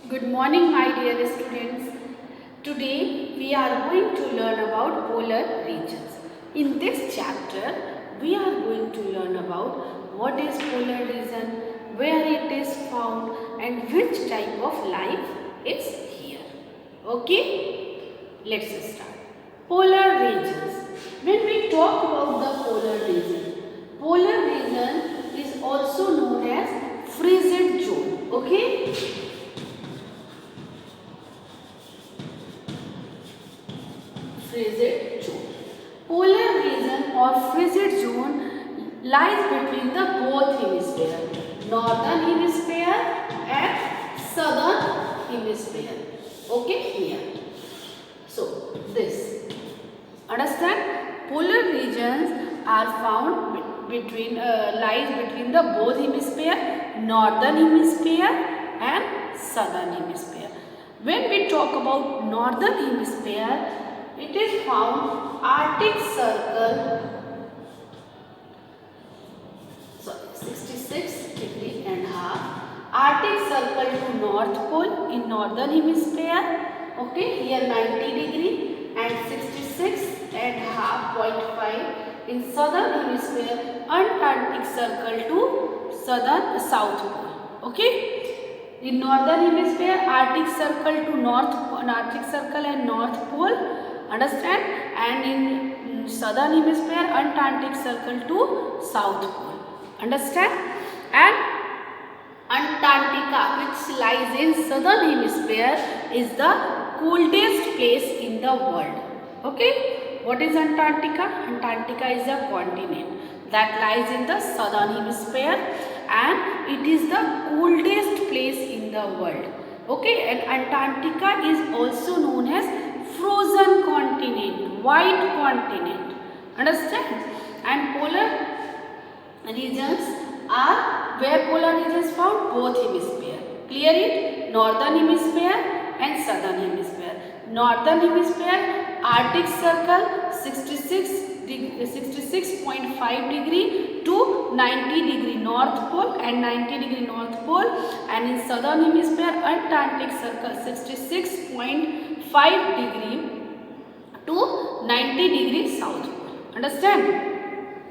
Good morning, my dear students. Today we are going to learn about polar regions. In this chapter, we are going to learn about what is polar region, where it is found, and which type of life is here. Okay, let's start. Polar regions. When we talk about the polar region is also known as frigid zone. Okay. Frigid zone. Polar region or frigid zone lies between the both hemisphere, northern hemisphere and southern hemisphere. Okay, here. So this. Understand? Polar regions are found lies between the both hemisphere, northern hemisphere and southern hemisphere. When we talk about northern hemisphere, it is found Arctic Circle, sorry, 66.5 Arctic Circle to North Pole in northern hemisphere. Okay, here 90 and 66.5 in southern hemisphere. Antarctic Circle to South Pole. Okay. In northern hemisphere, Arctic Circle to Arctic Circle and North Pole. Understand? And in southern hemisphere, Antarctic Circle to South Pole. Understand? And Antarctica, which lies in southern hemisphere, is the coldest place in the world. Okay? What is Antarctica? Antarctica is a continent that lies in the southern hemisphere and it is the coldest place in the world. Okay? And Antarctica is also known as frozen continent, white continent. Understand? And polar regions are where polar regions found both hemisphere. Clear it? Northern hemisphere and southern hemisphere. Northern hemisphere, Arctic Circle 66.5 degree to 90 degree North Pole and 90 degree North Pole, and in southern hemisphere Antarctic Circle 66.5 degree to 90 degree South Pole. Understand?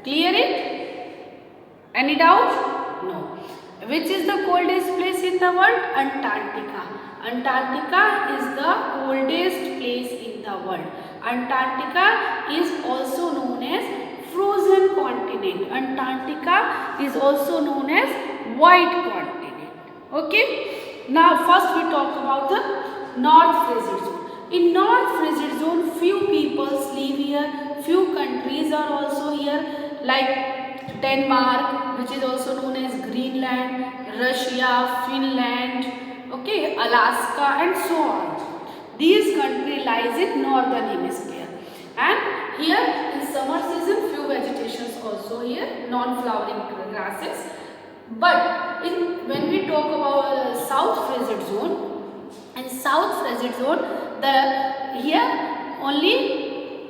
Clear it? Any doubt? No. Which is the coldest place in the world? Antarctica. Antarctica is the coldest place in the world. Antarctica is also known as frozen continent. Antarctica is also known as white continent. Okay. Now first we talk about the North Frigid Zone. In North Frigid Zone, few peoples live here. Few countries are also here, like Denmark, which is also known as Greenland, Russia, Finland, okay, Alaska and so on. These countries lies in northern hemisphere, and here in summer season few vegetations also here, non-flowering grasses. But when we talk about South Frigid Zone, in South Frigid Zone, here only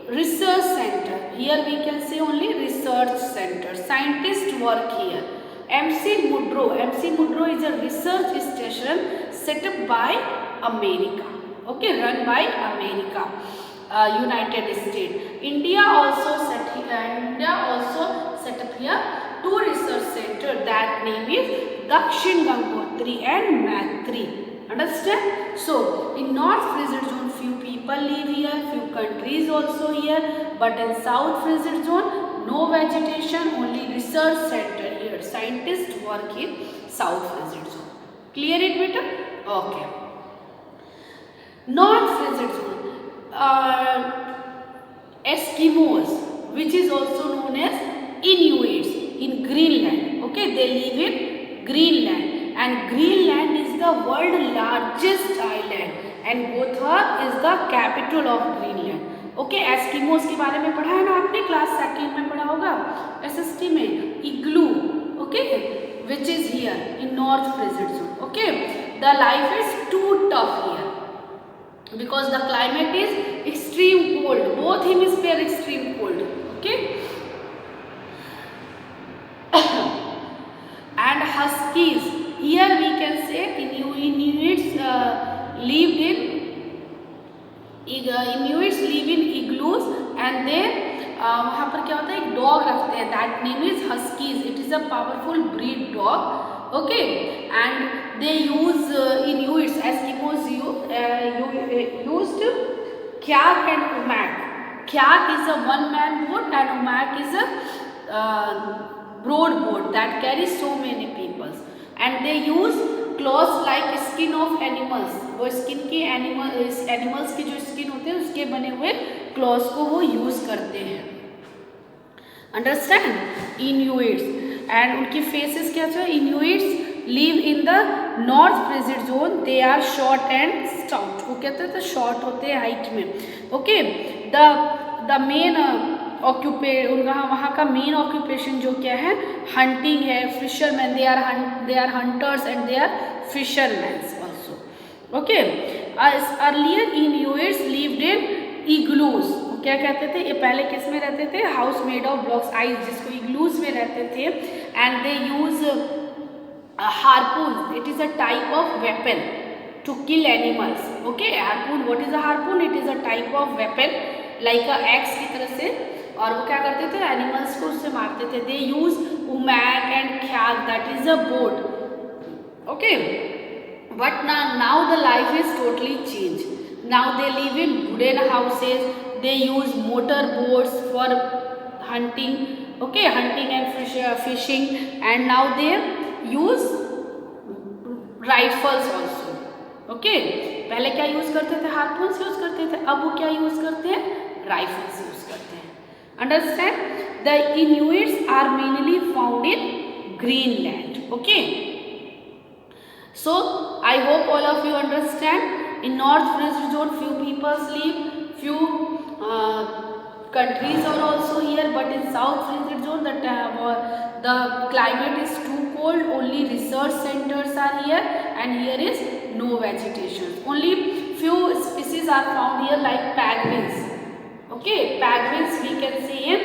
research center. Here we can say only research center. Scientists work here. MC Mudro is a research station set up by America. Okay, run by America, United States. India also set up here two research center. That name is Dakshin Gangotri and Maitri. Understand? So in North Frigid Zone, few people live here, few countries also here, but in South Frigid Zone, no vegetation, only research center here. Scientists work in South Frigid Zone. Clear it, beta? Okay. North Frigid Zone, Eskimos, which is also known as Inuits in Greenland. Okay, they live in Greenland. And Greenland is the world's largest island and Gotha is the capital of Greenland. Okay, Eskimos के बारे में पढ़ा है ना आपने, class second में पढ़ा होगा एसएसटी में. इग्लू, okay, which is here in North Frigid Zone. Okay, the life is too tough here because the climate is extreme cold. Both hemisphere extreme cold. Okay. And huskies, here we can say Inuits lived in Inuits live in igloos and they वहाँ पर क्या होता है, एक dog रखते हैं, that name is huskies. It is a powerful breed dog. Okay, and they use Inuits, Eskimos used kyak and umak. Kyak is a one-man boat and umak is a broad boat that carries so many people. And they use cloth like skin of animals. वो skin की animals की जो skin होते हैं उसके बने हुए clothes को वो यूज करते हैं. अंडरस्टैंड. Inuits एंड उनकी फेसेस क्या था. Inuits live in the north frigid zone. They are short and stout. वो कहते हैं तो शॉर्ट होते हैं हाइट में. ओके, द मेन वहाँ का मेन ऑक्यूपेशन जो क्या है, हंटिंग है. Fisherman, they are hunters and they are fisherman also. Okay, earlier Inuits lived in igloos. क्या कहते थे ये पहले, किस में रहते थे, house made of blocks, ice, जिसको इग्लूज में रहते थे. And they use harpoon. It is a type of weapon to kill animals. Okay, harpoon, what is a harpoon? It is a type of weapon like a axe की तरह से. और वो क्या करते थे, एनिमल्स को उससे मारते थे. They use umak and kayak, that is a boat. Okay, but now the life is totally change. Now they live in wooden houses. They use motor boats for hunting. Okay, hunting and fishing. And now they use rifles also. Okay, पहले क्या use करते थे, हार्पून्स use करते थे. अब वो क्या use करते हैं, राइफल्स यूज करते हैं. Understand? The Inuits are mainly found in Greenland. Okay. So I hope all of you understand. In North Frigid Zone, few people live, few countries are also here. But in South Frigid Zone, the climate is too cold. Only research centers are here, and here is no vegetation. Only few species are found here, like penguins. Okay, penguins we can see in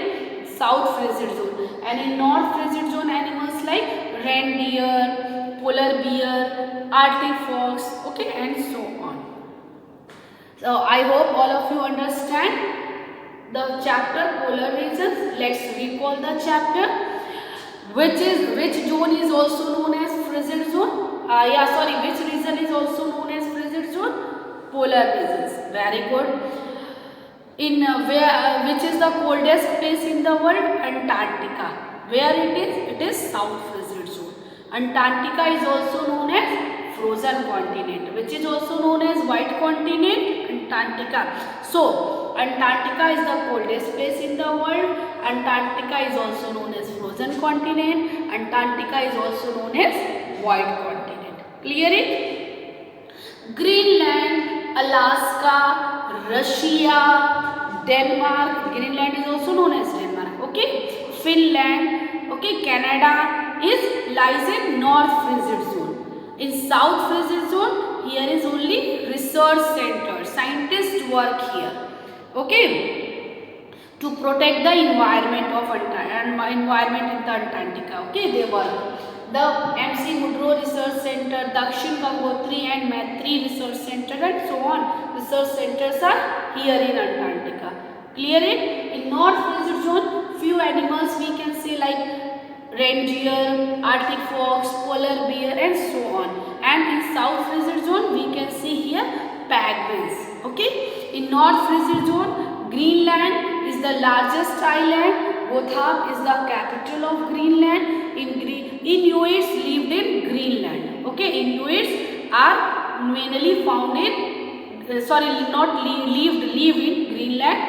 South Frigid Zone, and in North Frigid Zone animals like reindeer, polar bear, Arctic fox, okay, and so on. So I hope all of you understand the chapter polar regions. Let's recall the chapter. Which zone is also known as frigid zone? Which region is also known as frigid zone? Polar regions. Very good. In which is the coldest place in the world? Antarctica. Where it is? It is South Frigid Zone. Antarctica is also known as frozen continent, which is also known as white continent. Antarctica. So Antarctica is the coldest place in the world. Antarctica is also known as frozen continent. Antarctica is also known as white continent. Clear it? Greenland, Alaska, Russia, Denmark. Greenland is also known as Denmark. Okay, Finland. Okay, Canada lies in North Frigid Zone. In South Frigid Zone, here is only research center. Scientists work here. Okay, to protect the environment of environment in the Antarctica. Okay, they work. The MC Mudro Research Center, Dakshin Gangotri and Maitri Research Center, and so on. Research centers are here in Antarctica. Clear it? In North Frigid Zone, few animals we can say like reindeer, Arctic fox, polar bear, and so on. And in South Frigid Zone, we can see here penguins. Okay? In North Frigid Zone, Greenland is the largest island. Gotthard is the capital of Greenland. Inuits lived in Greenland. Okay, Inuits are mainly found in live in Greenland,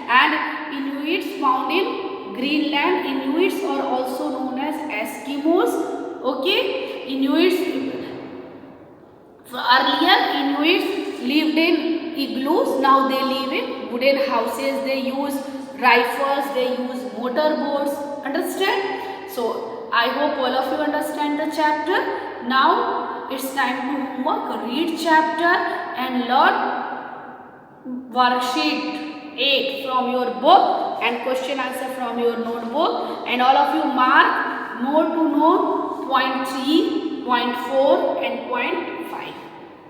and Inuits found in Greenland. Inuits are also known as Eskimos. Okay, earlier Inuits lived in igloos. Now they live in wooden houses. They use rifles. They use motor boats. Understand? So I hope all of you understand the chapter. Now it's time to homework. Read chapter and learn worksheet 8 from your book and question answer from your notebook. And all of you mark more to know point 3, point 4 and point 5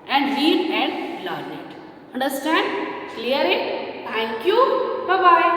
and read and learn it. Understand? Clear it? Thank you. Bye bye.